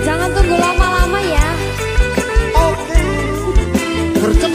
Jangan tunggu lama-lama ya. Oke. Gercep.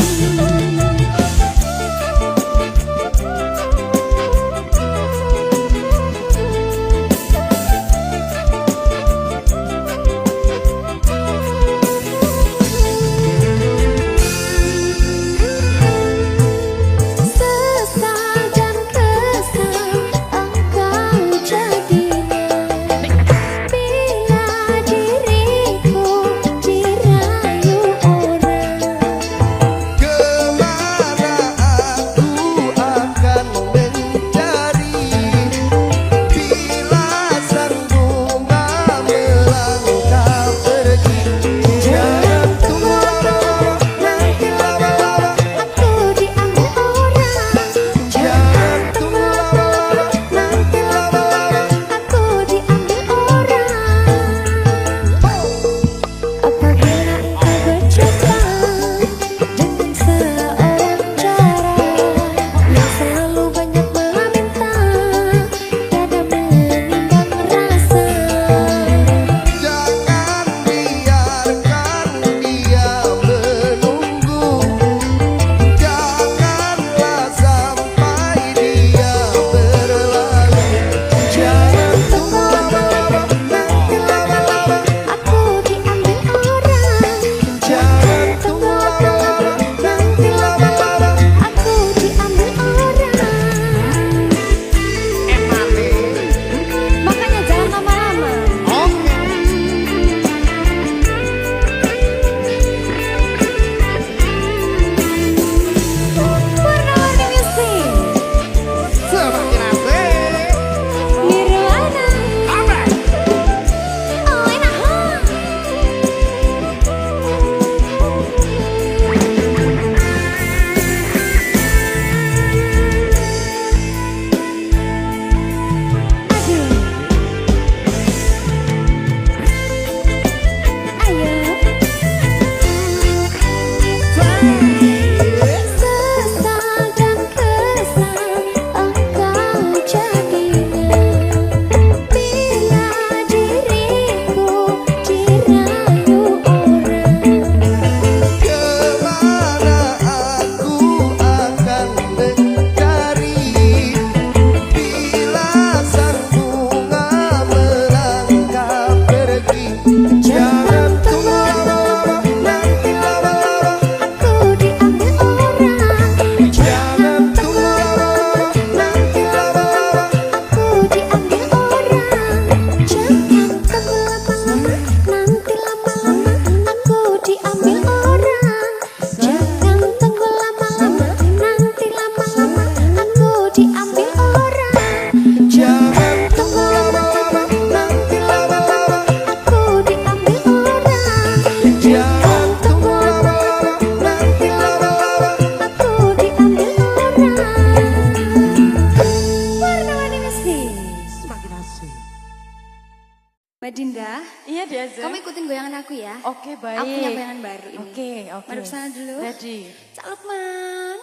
Mbak Dinda, iya Diaza. Kamu ikutin goyangan aku ya. Oke, baik. Aku punya goyangan baru ini. Oke. Mari ke sana dulu. Ready. Cak Lukman.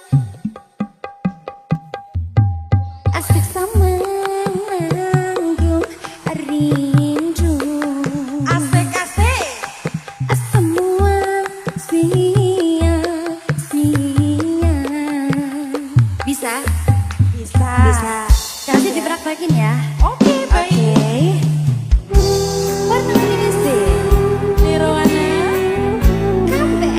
Asik sama manggung rindu. Asik-asik. Semua sia-sia. Bisa? Bisa. Bisa. Nanti dipraktekin ya. Oke, baik. Warna ini sih. Nirwana. Kambe.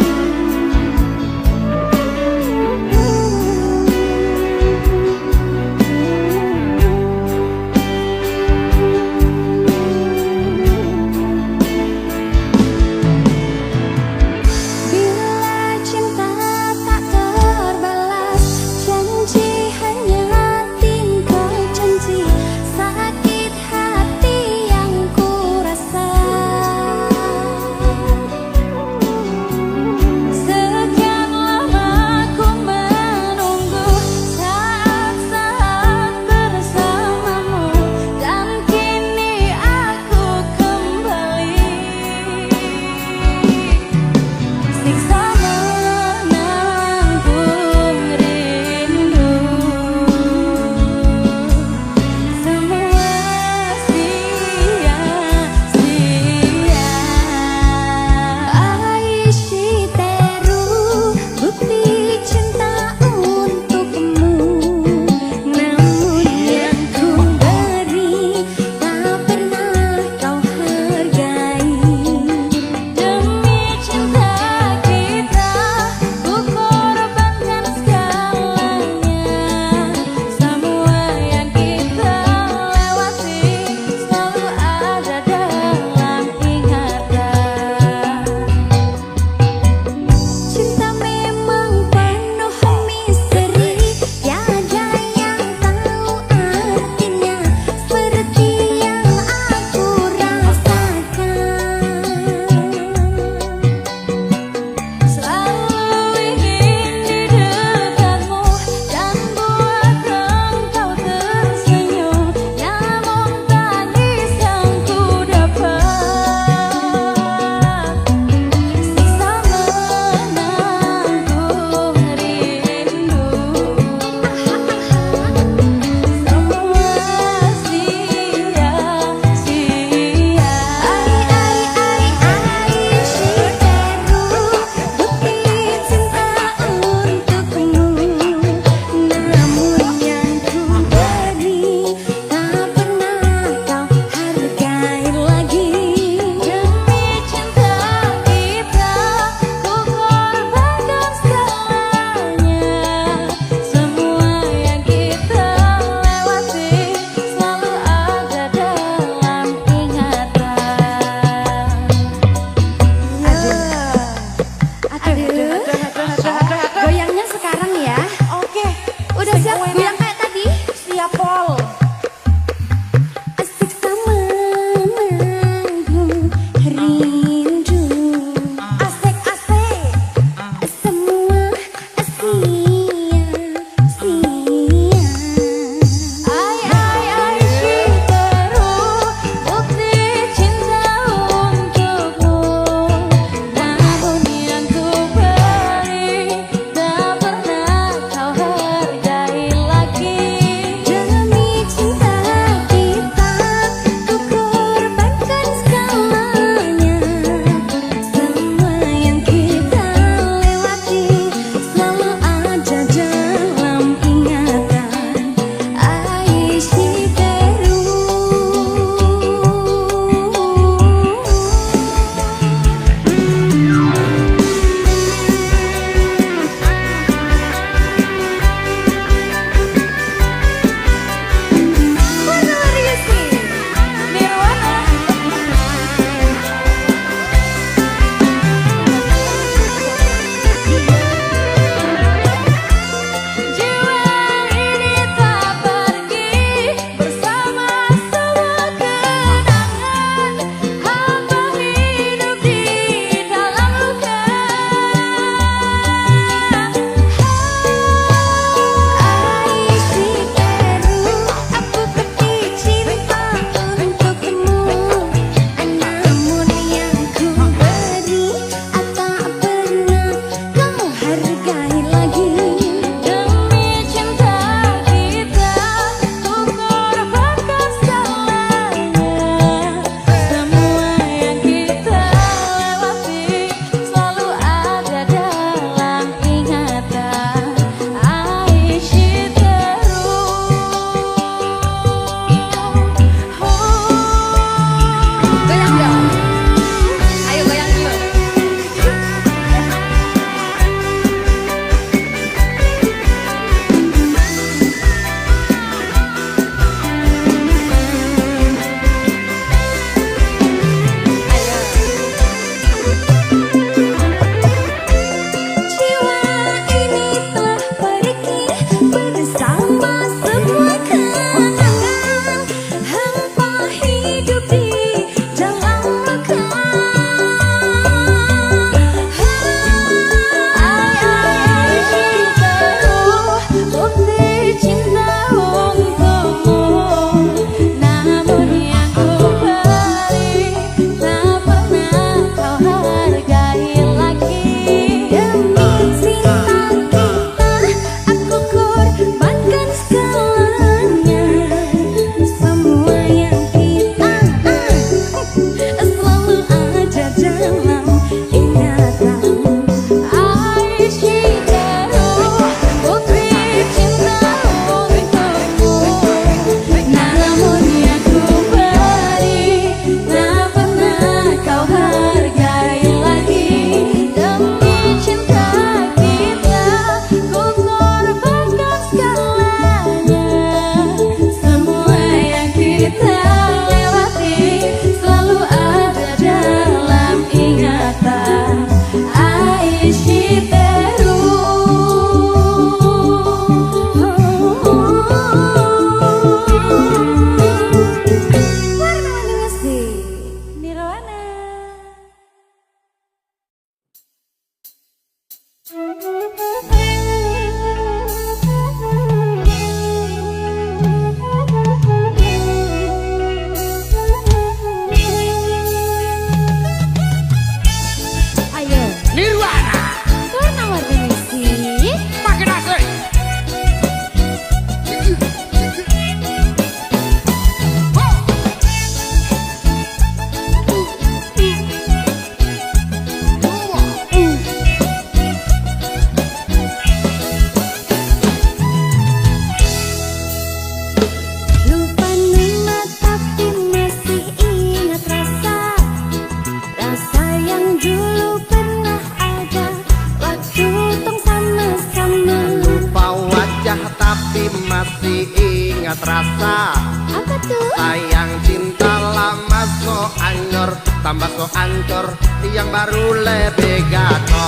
tambah so ancur, yang baru lebih gacor.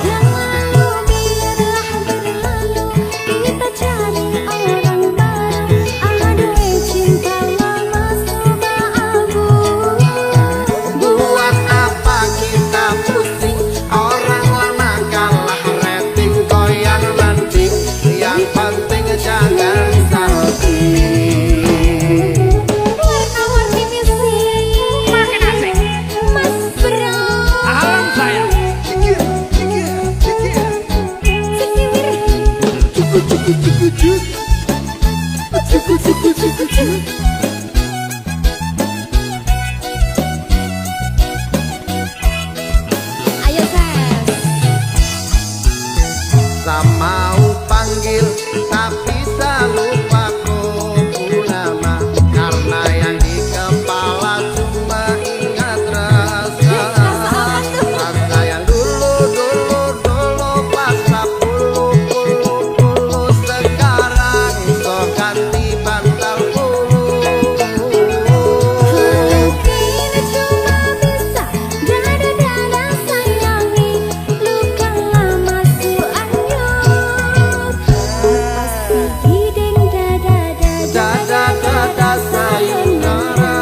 Yang lalu biarlah berlalu, kita cari orang baru. Aduh cinta lama sudah abu. Buat apa kita pusing, orang lama kalah rating, goyang landing, yang penting jangan salting. Warna-warni misi makin asik, Mas Bro. Alam saya cikir, cikir, cikir. Sikir. Cukup, cukup, cukup, cukup. Cukup, cukup, cukup, cukup. Ayo Ses. Mau panggil tapi lupa ku nama, karena yang di kepala cuma ingat rasa. Rasa yang dulu pas puluh sekarang so ganti bantal bulu. Kini cuma bisa dada-dada sayangi, luka lama su anyut. Pasti hiding Dada-dada sayonara.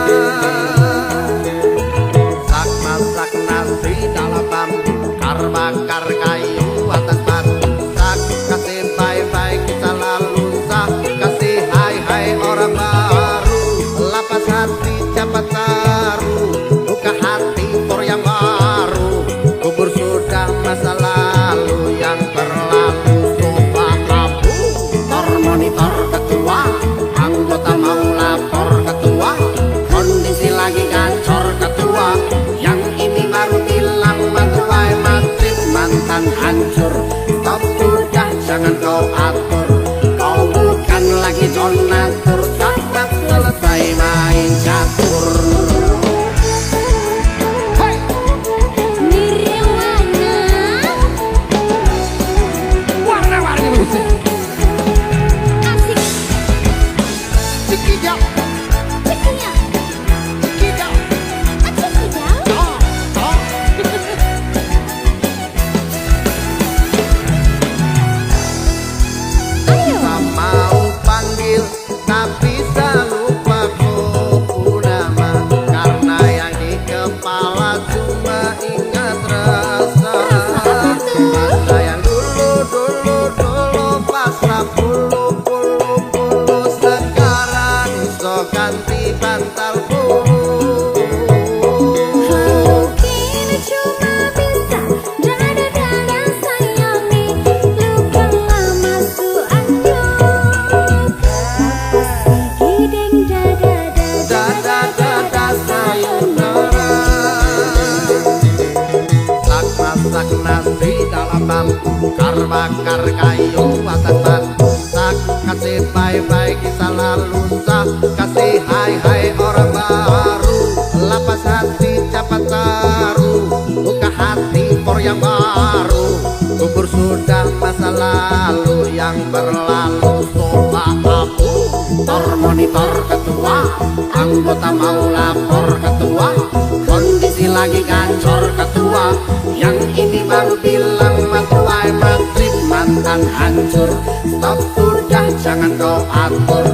Sak masak nasi dalam bambu, bakar kayu atas batu. Sak kasih bye-bye kita lalu, sak kasih hai-hai orang baru. Lapas hati cepat taruh, buka hati for yang baru. Kubur sudah masa lalu yang berlalu. Sofa abu, monitor ketua, anggota mau lapor ketua, kondisi lagi gacor ketua, yang ini baru bilang matuai matrip mantan hancur. Stop udah jangan kau atur, kau bukan lagi donatur, cepat selesai main catur. Hey! Nirwana. Warna-warni musik Asik. cikijau, Cikijau. cikijau, Cikijau. oh, oh. Ayo. Mau panggil tapi lupa ku nama, karena yang di kepala cuma ingat rasa. Rasa yang dulu pas puluh sekarang so ganti bantal bulu. Kini cuma bisa dada-dada sayangi, luka lama su anyut. Pasti hiding Dada-dada sayonara. Sak masak nasi dalam bambu, bakar kayu atas batu. Sak kasih bye-bye kisah lalu, sak kasih hai-hai orang baru. Lapas hati cepat taruh, buka hati for yang baru. Kubur sudah masa lalu yang berlalu. Sofa abu, monitor ketua, anggota mau lapor ketua, kondisi lagi gacor ketua, yang ini baru bilang matuai matrip mantan hancur. Stop sudah jangan kau atur,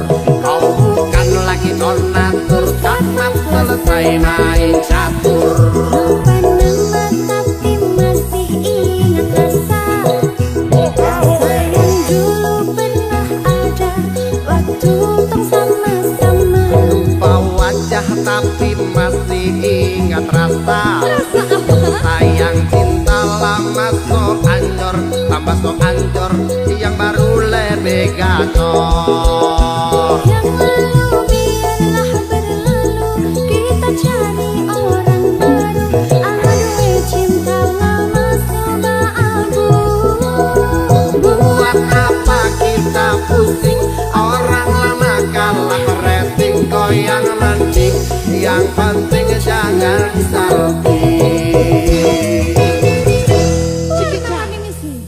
kau bukan lagi donatur, cepat selesai main catur. Lupa nama tapi masih ingat rasa. Rasa yang dulu pernah ada waktu tong sama-sama. Lupa wajah tapi masih ingat rasa. Sayang cinta lama so ancur, tambah so ancur, yang baru lebih gacor. Yang lalu biarlah berlalu, kita cari orang baru. Aduh cinta lama sudah abu. Buat apa kita pusing, orang lama kalah rating, goyang landing, yang penting jangan salting. Warna-warni misi.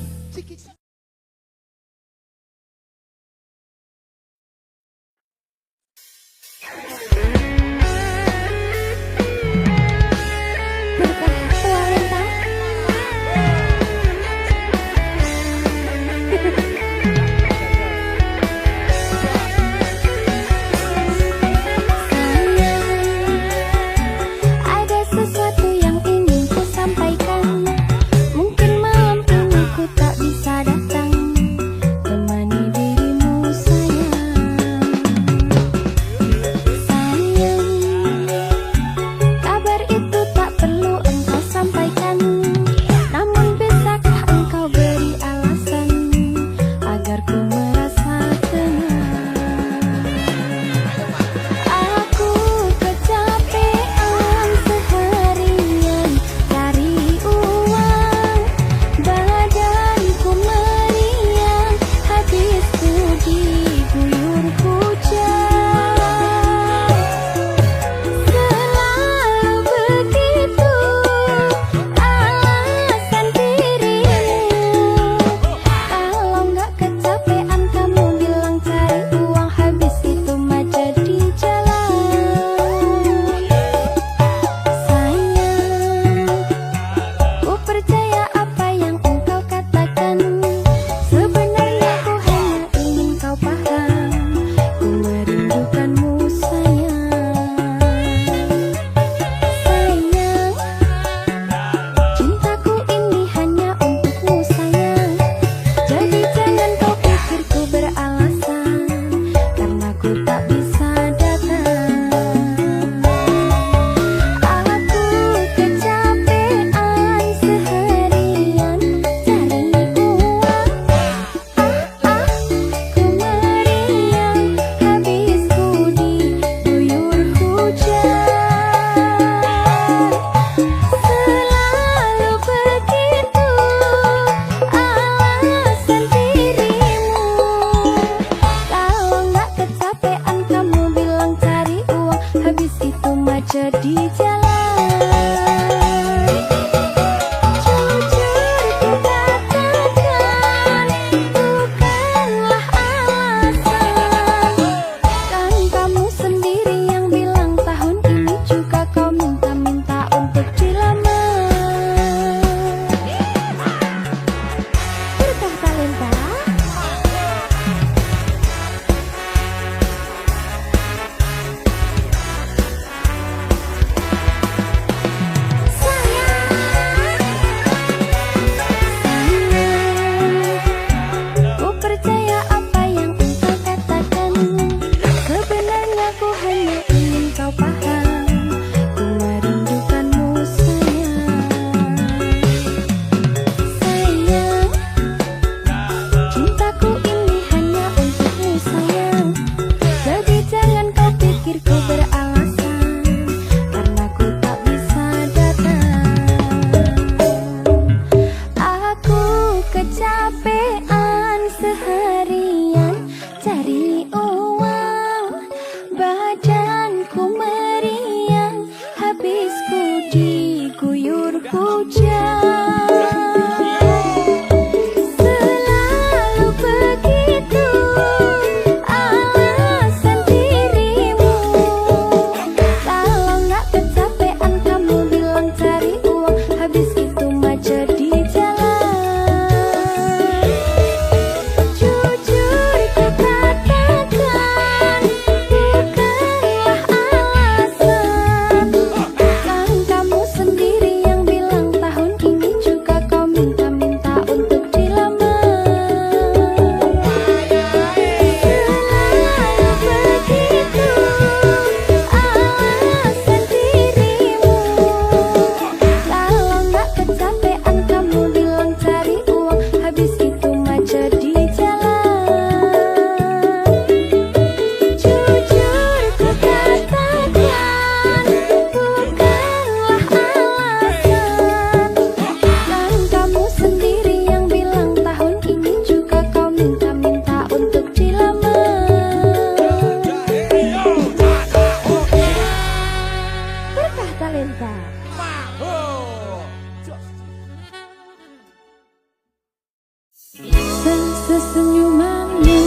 Senyumanmu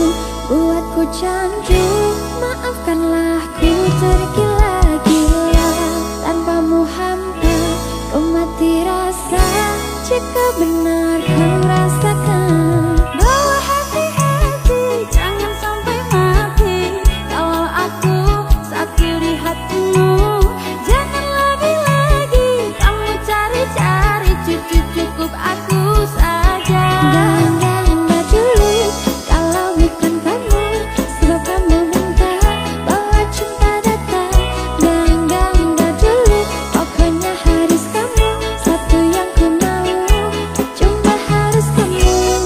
buatku candu. Maafkanlah ku tergila-gila. Tanpamu hampa ku mati rasa. Jika benar kau rasakan bahwa hati-hati jangan sampai mati. Kalau aku sakit di hatimu, jangan lagi-lagi kamu cari-cari. Cukup aku saja. Enggak dulu kalau bukan kamu, sebab kamu minta bahwa cinta datang. Enggak dulu, pokoknya harus kamu. Satu yang ku mau, cuma harus kamu.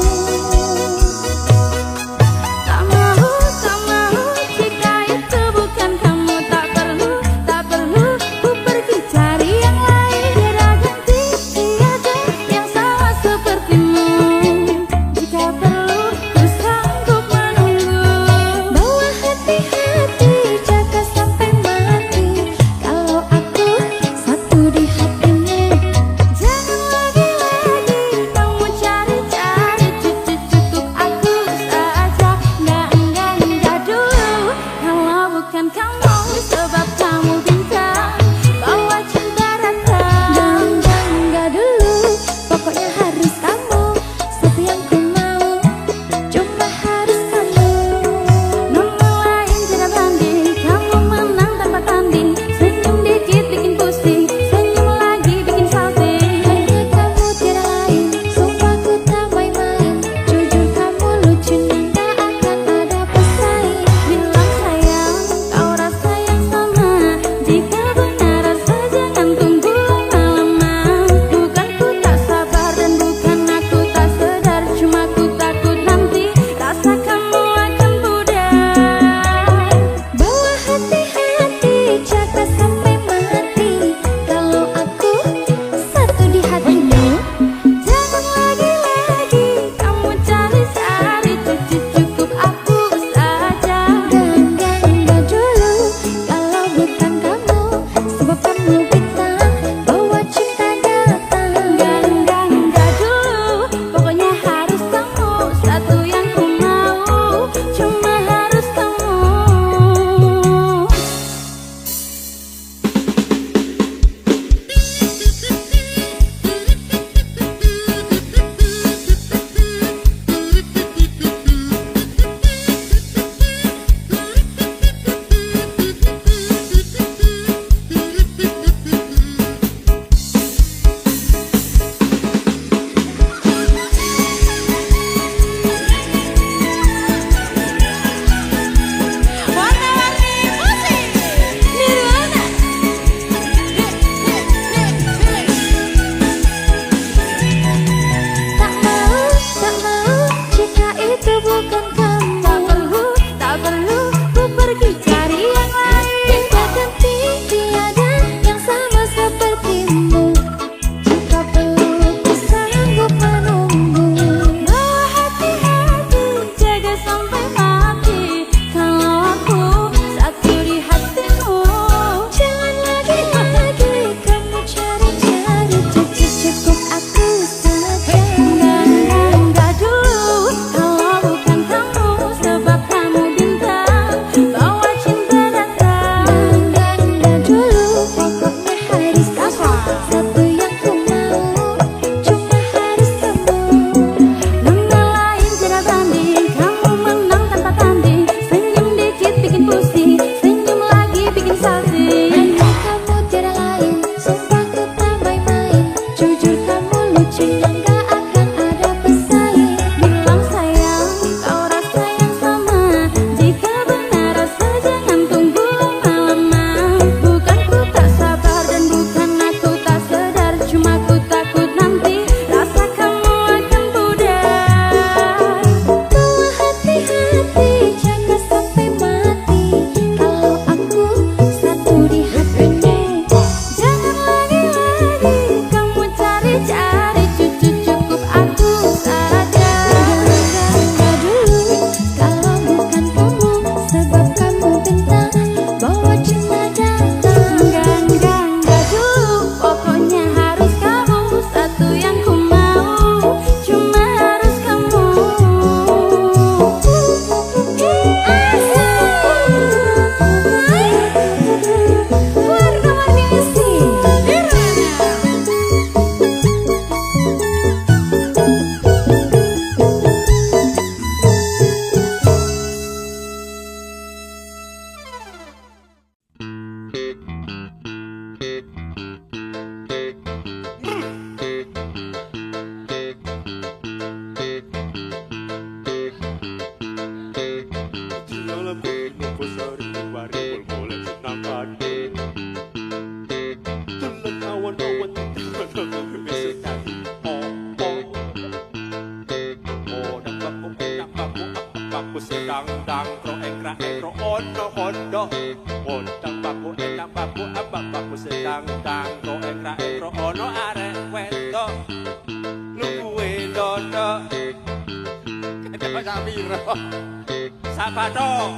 Sabato.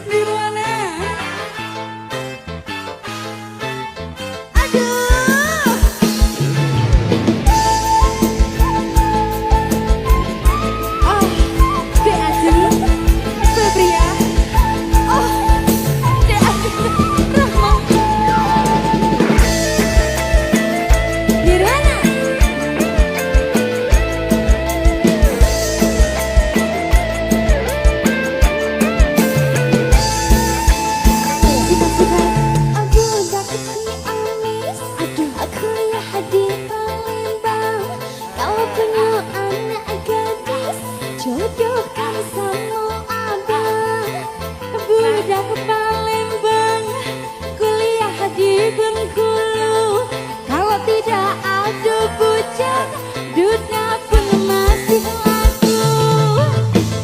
Nirwana. Aduh. Oh, Dek Ajeng, Febria. Oh, Dek Ajeng, Rahma. Nirwana. Aku dapat si amis. Aduh, aku lihat di Palembang. Kau punya anak gadis, jodohkan sama abang. Budak Palembang, kuliah di Bengkulu. Kalau tidak ada bujang, dunia pun masih laku.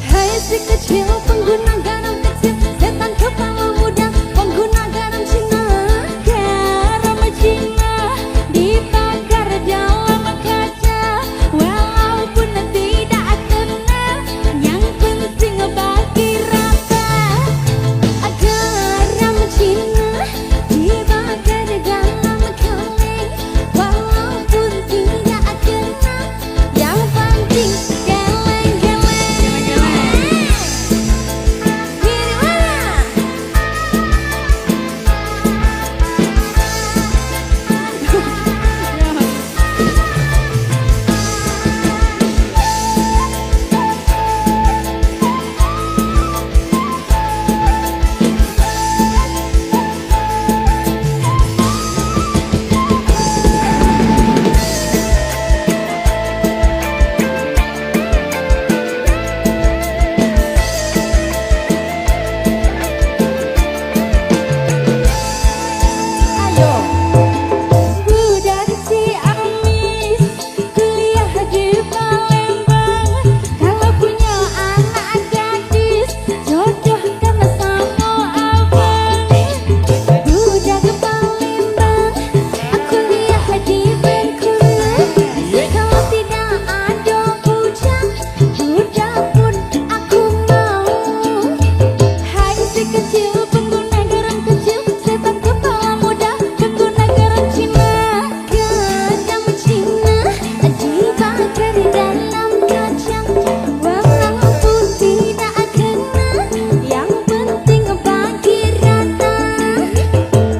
Hai si kecil pengguna garam kecil, setan kepala muda pengguna garam Cina. Garam Cina dibakar dalam kaca, walaupun tidak kena, yang penting bagi rata. Garam Cina dibakar dalam kaleng, walaupun tidak kena, yang penting geleng-geleng. Budak Ciamis, kuliah di Palembang. Kalau punya anak gadis, jodohkan sama abang. Budak Palembang, aku lihat di Bengkulu. Kalau tidak ada bujang, budak pun aku mau. Hai si kecil pengguna garam kecil, setan kepala muda pengguna garam Cina. Garam Cina dibakar dalam kacang, walaupun tidak kena, yang penting bagi rata.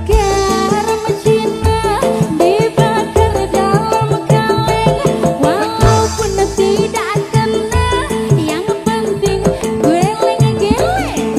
Garam Cina dibakar dalam kaleng, walaupun tidak kena, yang penting geleng-geleng.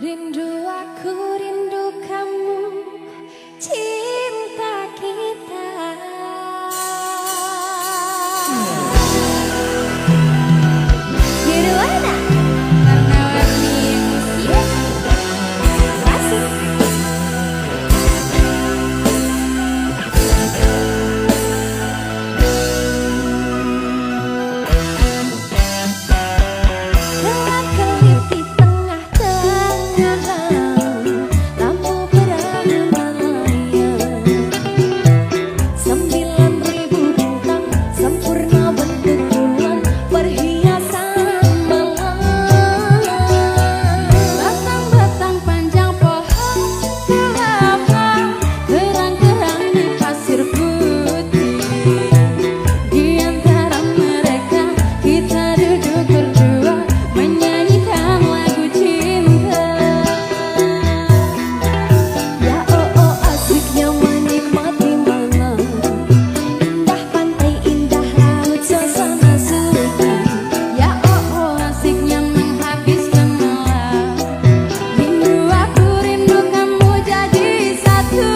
Rindu aku, rindu kamu, cinta kita. Gimana? Warna-warni musik klasik. Gelap-gelip di tengah-tengah laut, lampu perahu melayang. 9.000 bintang sempurna bentuk bulan, perhiasan malam. Batang-batang panjang pohon kelapa, kerang-kerang di pasir putih. Di antara mereka kita duduk berdua, menyanyikan lagu cinta. Ya oh oh asiknya menikmati malam, indah pantai, indah laut, suasana sunyi. Ya oh oh asiknya menghabiskan malam, rindu aku, rindu kamu jadi satu.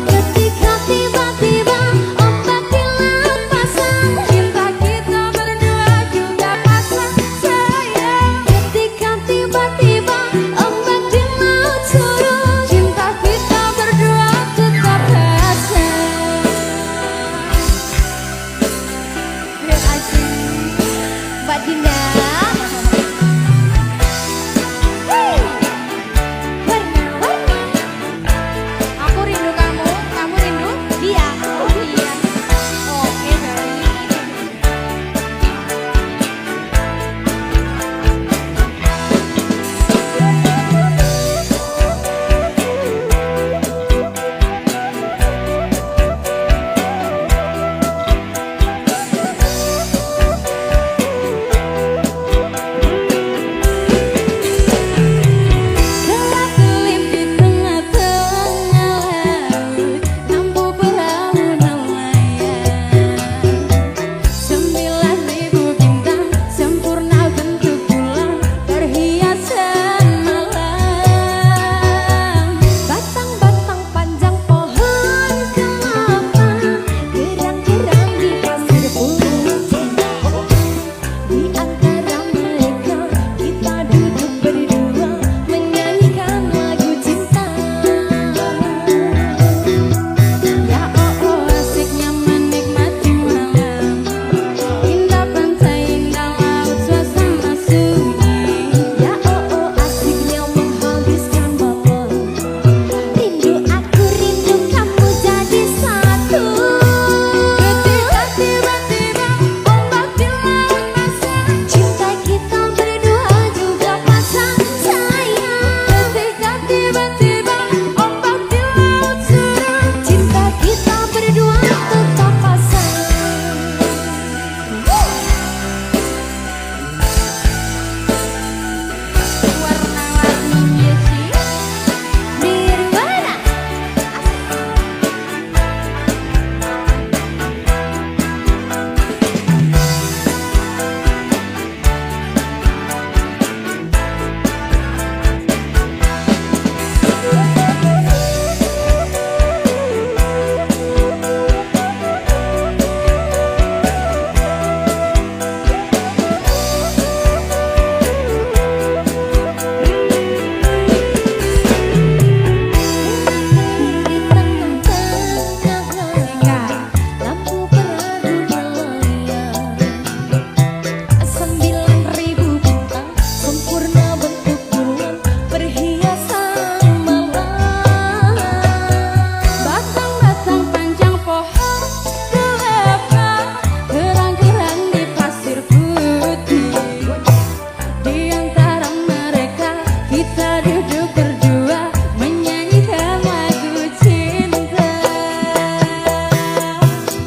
Ketika tiba-tiba ombak di laut pasang, cinta kita berdua juga pasang sayang. Ketika tiba-tiba ombak di laut surut, cinta kita berdua tetap pasang. Terima kasih Mbak Dinda. Warna-warni. Aku rindu kamu, kamu rindu dia. Oh iya. Oke baik. Gelap-gelip di tengah-tengah laut, lampu perahu melayang. 9.000 bintang sempurna bentuk bulan, perhiasan malam. Batang-batang panjang pohon kelapa, kerang-kerang di pasir putih. Di antara mereka kita duduk berdua, menyanyikan lagu cinta. Ya oh oh asiknya menikmati malam, indah pantai, indah laut, suasana sunyi. Ya oh oh asiknya menghabiskan malam, rindu aku, rindu kamu jadi satu. Ketika tiba-tiba ombak di laut pasang, cinta kita berdua juga pasang sayang. Ketika tiba-tiba ombak di laut surut, cinta kita berdua tetap pasang. Warna-warni music Nirvana. Di tengah-tengah lampu perahu melayang. 9.000 bintang sempurna bentuk bulan, perhiasan malam. Batang-batang panjang pohon kelapa, kerang-kerang di pasir putih. Di antara mereka kita duduk berdua, menyanyikan lagu cinta.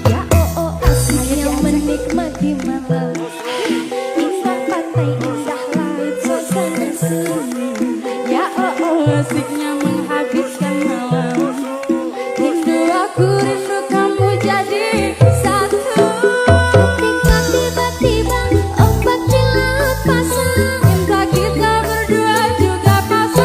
Ya oh oh asiknya menikmati malam, indah pantai, indah laut, suasana sunyi. Ya oh oh asiknya menghabiskan malam, rindu aku, rindu kamu jadi satu. Ketika tiba-tiba ombak di laut pasang, cinta kita berdua juga pasang.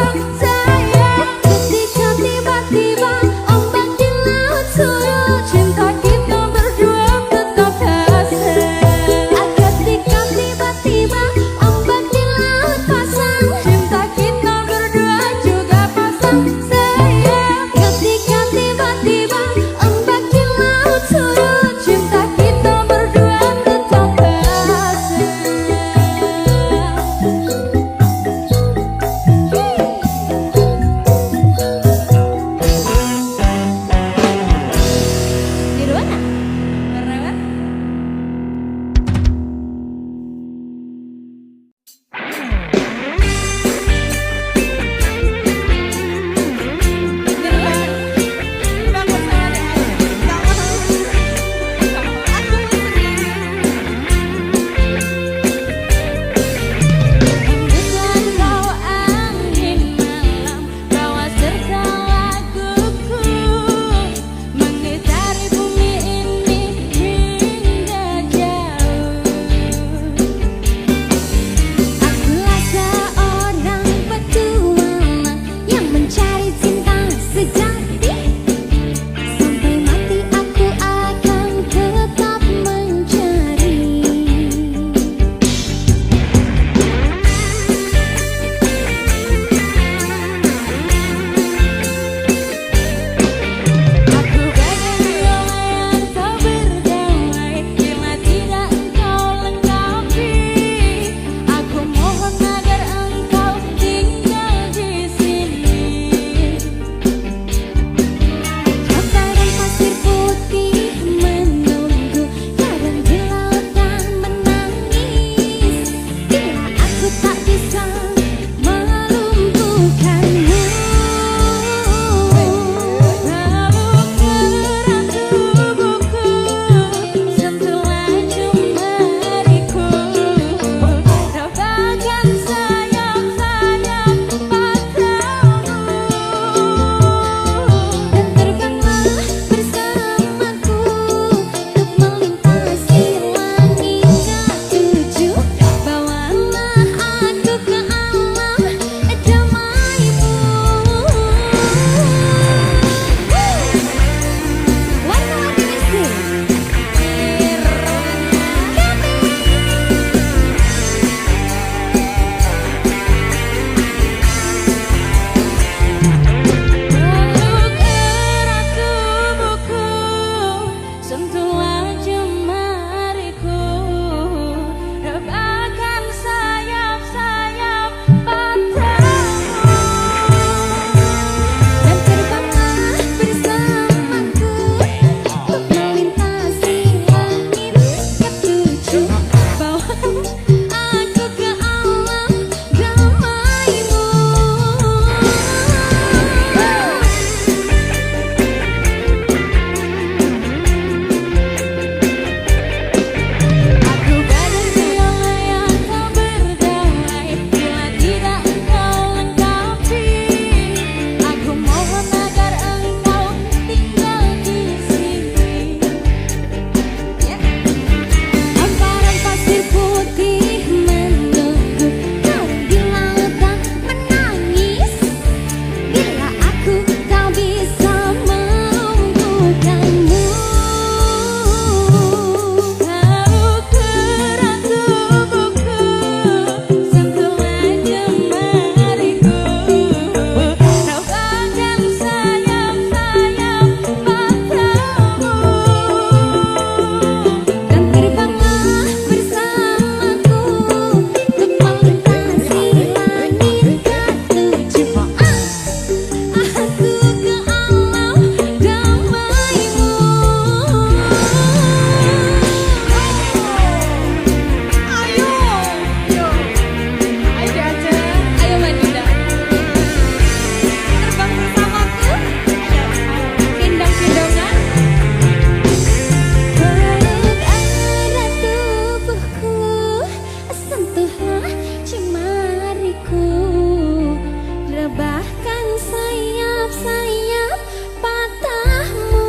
rebahkan sayap-sayap patahmu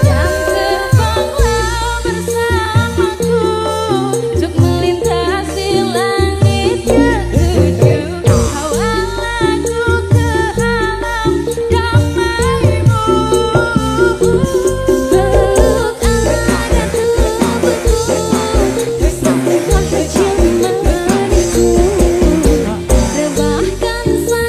dan terbanglah bersamaku untuk melintasi langit ketujuh. Bawalah aku ke alam damaimu, peluk agar tubuhku bersentuhan keciuman manismu, rebahkan sayap-sayap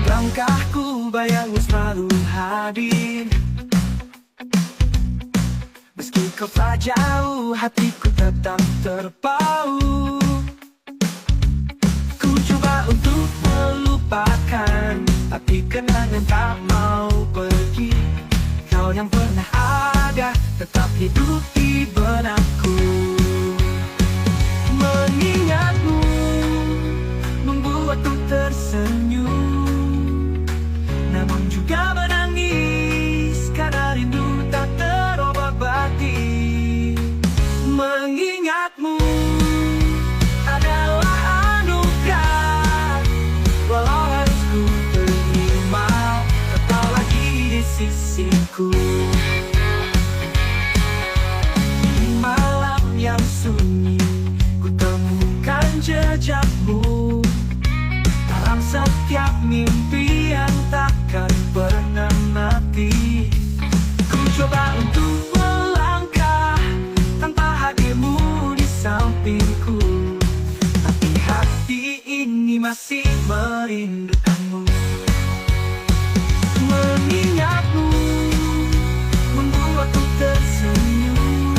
Setiap langkahku bayangmu selalu hadir. Meski kau tak jauh, hatiku tetap terpaut. Ku coba untuk melupakan, tapi kenangan tak mau pergi. Kau yang pernah ada, tetap hidup di benakku. Mengingatmu membuatku tersenyum, namun juga menangis karena rindu tak terobati. Mengingatmu adalah anugerah, walau harus ku terima, tetap lagi di sisiku. Di malam yang sunyi, ku temukan jejakmu dalam setiap mimpi yang takkan pernah mati. Ku coba untuk melangkah tanpa hadirmu di sampingku, tapi hati ini masih merindukanmu. Mengingatmu membuatku tersenyum,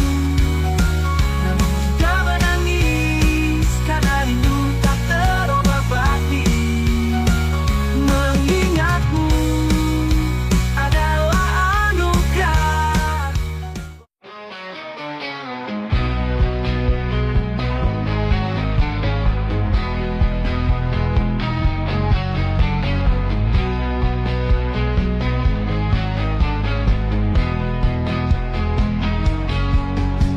namun juga menangis karena rindu tak terobati. Mengingatmu adalah anugerah.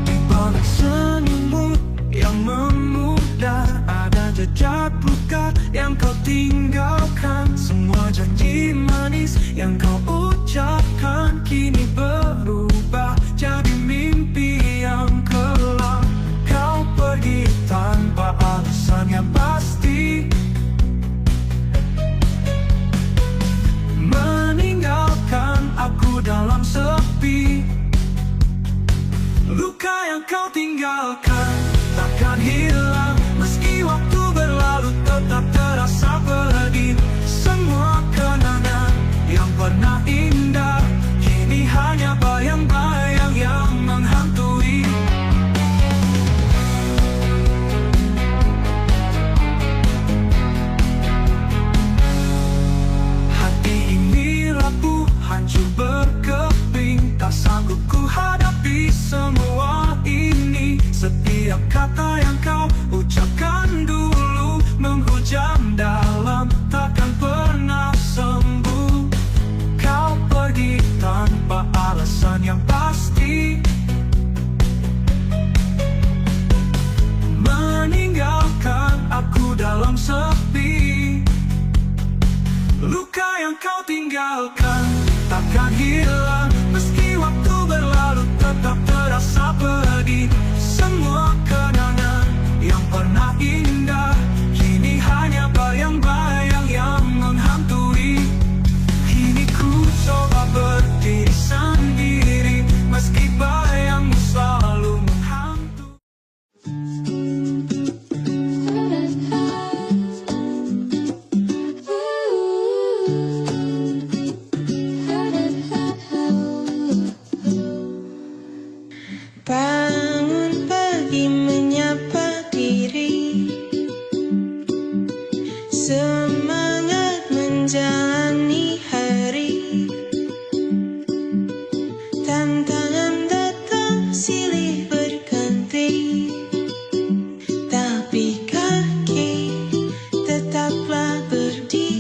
Di balik senyummu yang memudar, ada jejak luka yang kau tinggalkan. Semua janji manis yang kau ucapkan kini berubah jadi mimpi yang kelam. Kau pergi tanpa alasan yang pasti, meninggalkan aku dalam sepi. Luka yang kau tinggalkan takkan hilang, meski waktu berlalu tetap terasa pedih. Semua kenangan yang pernah indah kini hanya bayang-bayang yang menghantui. Hati ini rapuh, hancur berkeping, tak sanggup ku hadapi semua ini. Setiap kata yang kau ucapkan dulu menghujam dalam, takkan pernah sembuh. Kau pergi tanpa alasan yang pasti, meninggalkan aku dalam sepi. Luka yang kau tinggalkan takkan hilang, meski waktu berlalu tetap terasa pedih. Semua kenangan yang pernah indah kini hanya bayang-bayang yang menghantui. Kini ku coba berdiri sendiri, meski bayangmu selalu menghantui. Bangun pagi menyapa diri, semangat menjalani hari. Tantangan datang silih berganti, tapi kaki tetaplah berdiri.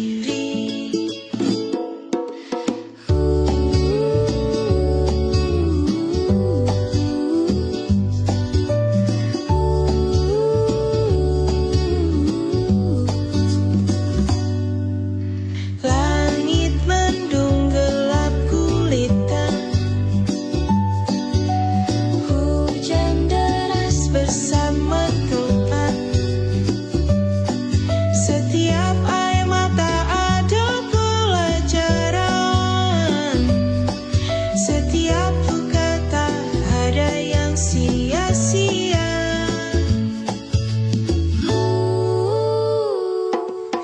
Langit mendung gelap gulita, hujan deras bersama doa. Setiap air mata ada pelajaran, setiap luka tak ada yang sia-sia.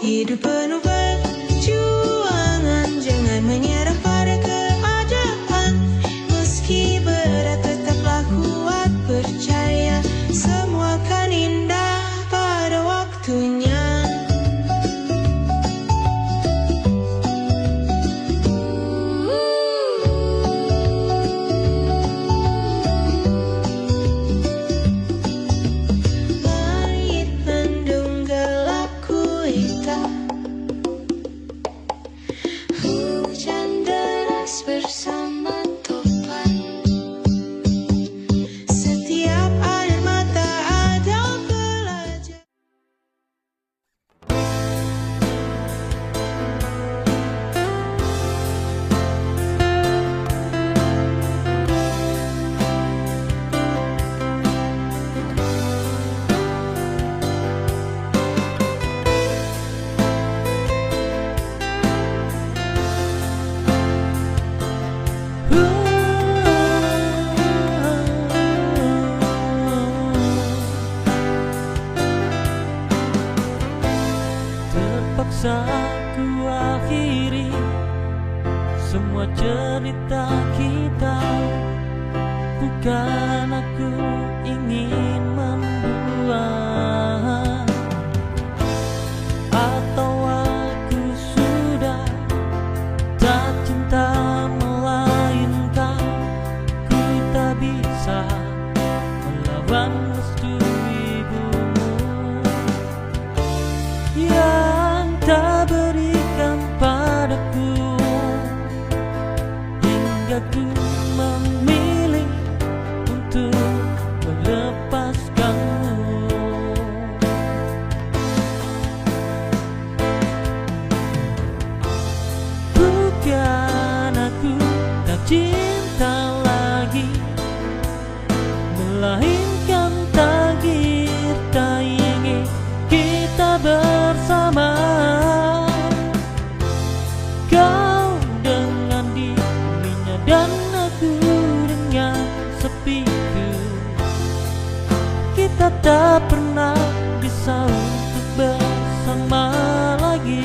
Hidup penuh perjuangan, terpaksa ku akhiri semua cerita kita. Bukan aku ingin membuang, atau aku sudah tak cinta melainkan ku tak bisa melawan restu ibumu yang tak berikan padaku, hingga ku memilih untuk melepaskanmu. Bukan aku tak cinta lagi, melainkan takdir tak ingin kita bersama. Kau dengan dirinya dan aku dengan sepiku, kita tak pernah bisa untuk bersama lagi.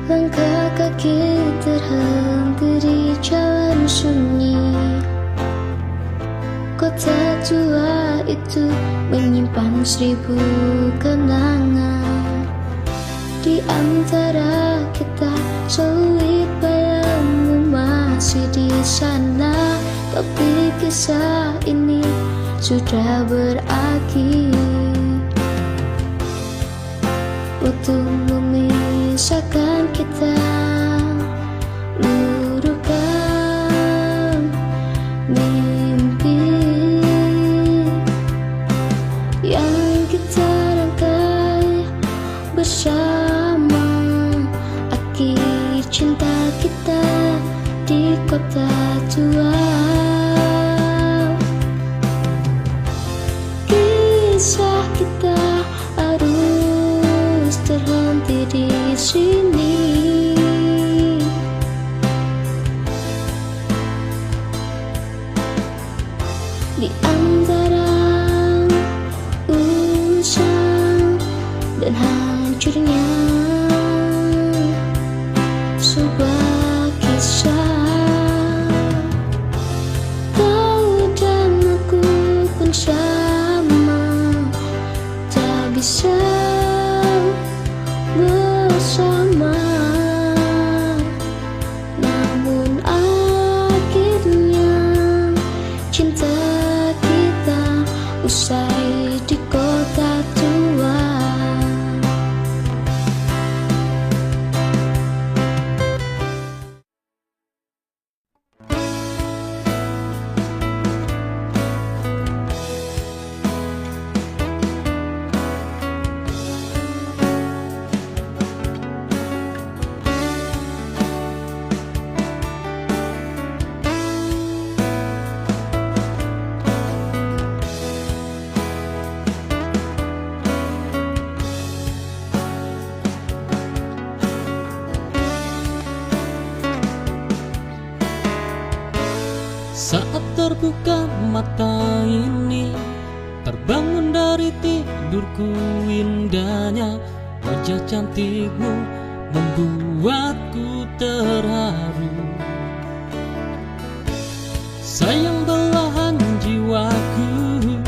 Langkah kaki terhenti di jalan sunyi. Kota tua itu menyimpan 1000 kenangan. Di antara kita sulit bayangmu masih di sana, tapi kisah ini sudah berakhir. Waktu memisahkan kita, luruhkan mimpi yang kita rangkai bersama. Akhir cinta kita di kota tua. Kisah kita harus terhenti di sini. Di antara usang dan hancurnya sebuah kisah. Kau dan aku pun sama, tak bisa bersama. Namun akhirnya cinta kita usai di kota tua. Saat terbuka mata ini, terbangun dari tidurku indahnya wajah cantikmu membuatku terharu. Sayang belahan jiwaku,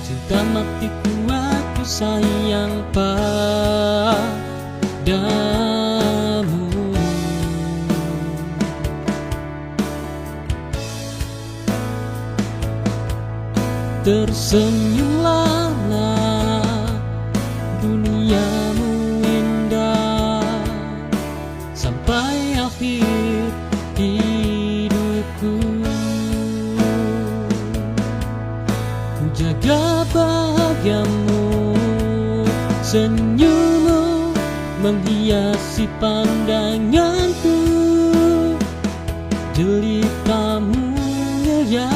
cinta matiku, aku sayang padamu. Tersenyumlah, duniamu indah sampai akhir hidupku. Jaga bahagiamu, senyummu menghiasi pandanganku. Jelitamu ya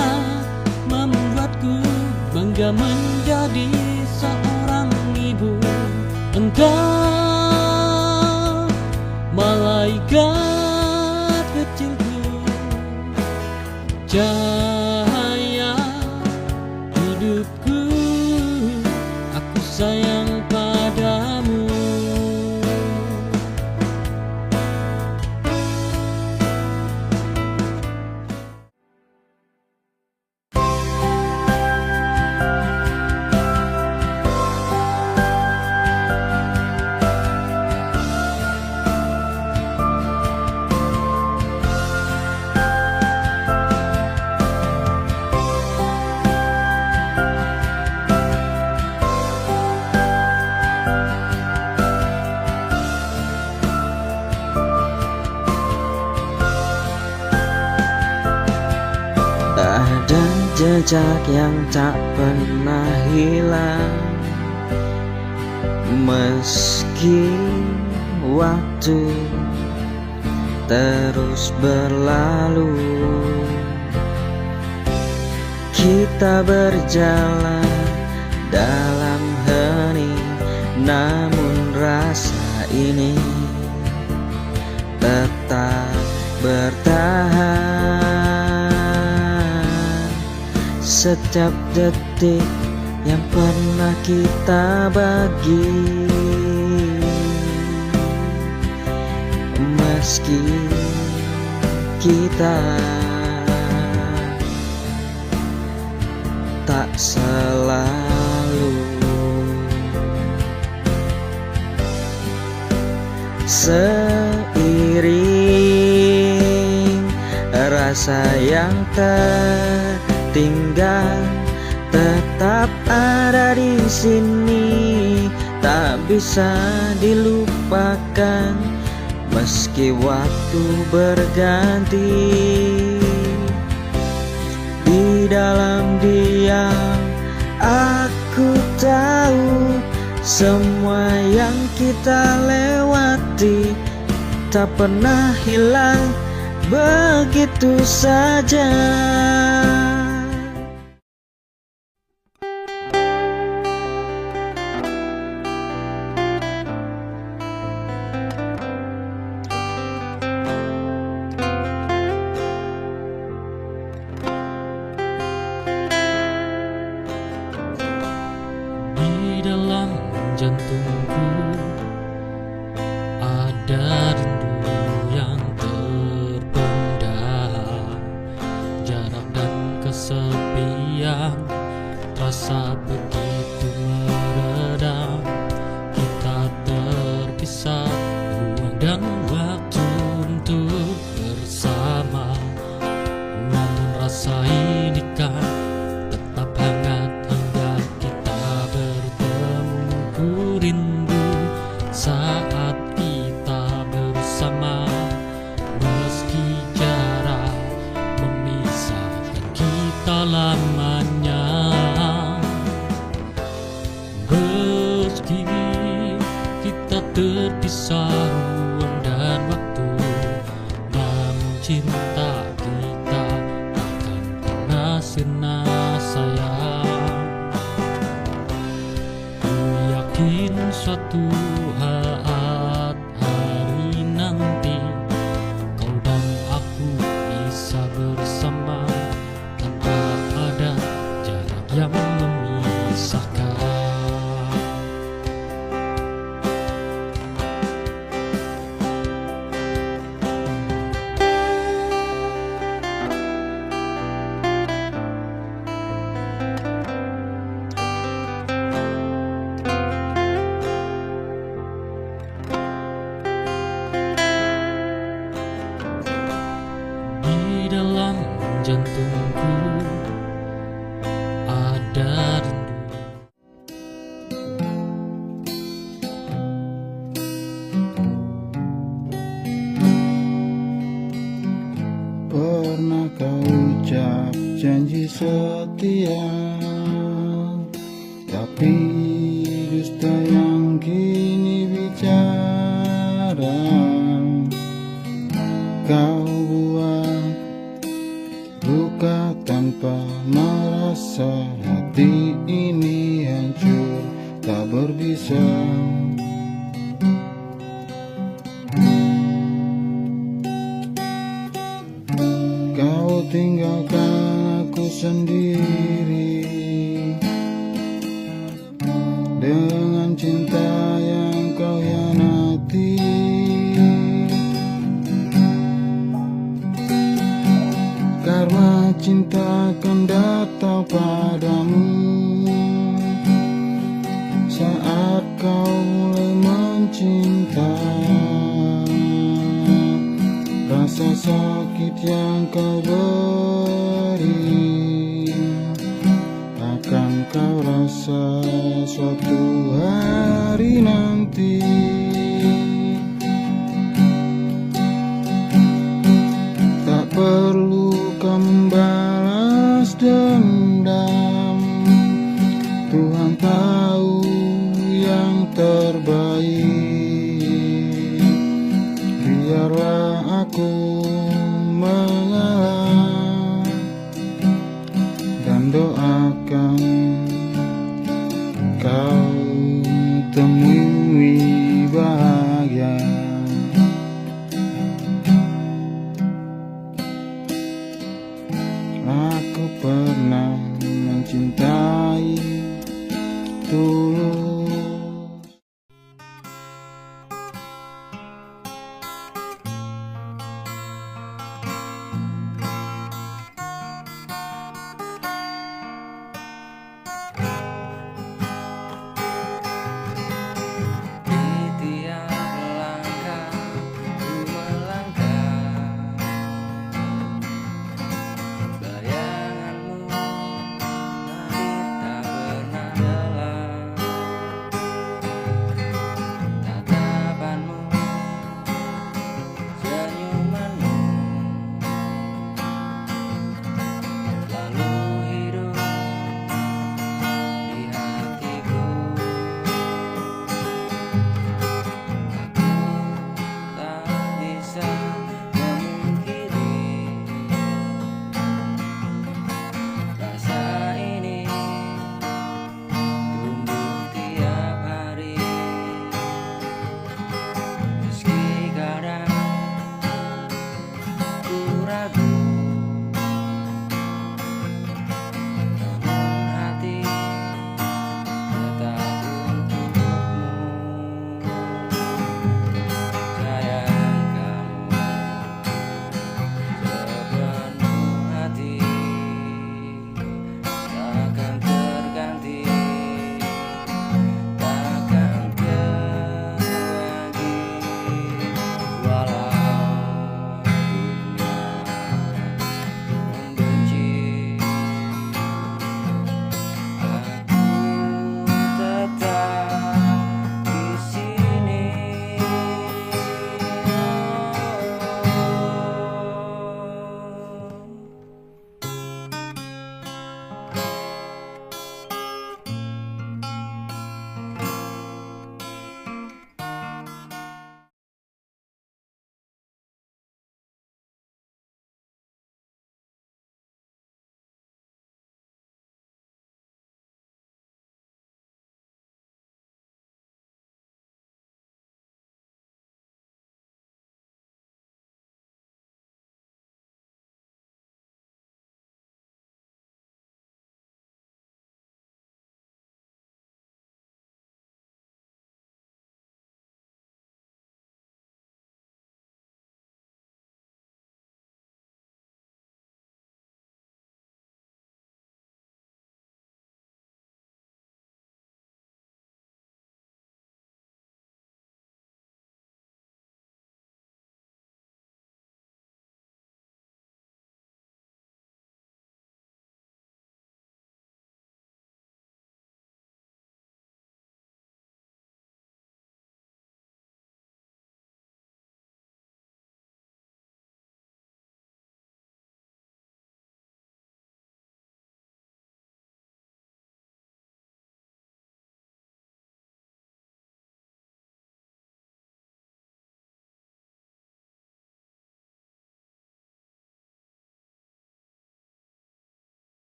membuatku bangga menjadi seorang ibu. Engkau malaikat kecilku, cahaya hidupku, aku sayang padamu. Ada jejak yang tak pernah hilang, meski waktu terus berlalu. Kita berjalan dalam hening, namun rasa ini tetap bertahan. Setiap detik yang pernah kita bagi, meski kita tak selalu seiring rasa yang tertinggal, tetap ada di sini, tak bisa dilupakan meski waktu berganti. Di dalam diam aku tahu semua yang kita lewati tak pernah hilang begitu saja. Di dalam jantungku ada rindu yang terpendam. Jarak dan kesepian terasa begitu meredam. Kita terpisah, ruang dan waktu untuk bersama. Namun rasa ini kan tetap hangat hingga kita bertemu. Ku rindu saat kita bersama, meski jarak memisahkan kita lamanya. Meski kita terpisah ruang dan waktu, namun cinta kita takkan pernah sirna sayang. Ku yakin suatu saat hari nanti kau dan aku bisa bersama tanpa ada jarak yang memisahkan. Di dalam jantungku ada rindu. Pernah kau ucap janji setia, tapi dusta yang kini bicara. kau buang luka tanpa merasa, hati ini hancur tak berbisa. Kau tinggalkan aku sendiri dengan cinta yang kau hianati. Karena cinta akan datang padamu saat kau mulai mencinta. Rasa sakit yang kau beri akan kau rasa suatu hari nanti. Tak perlu kau membalas dendam, Tuhan tahu yang terbaik. Biarlah aku mengalah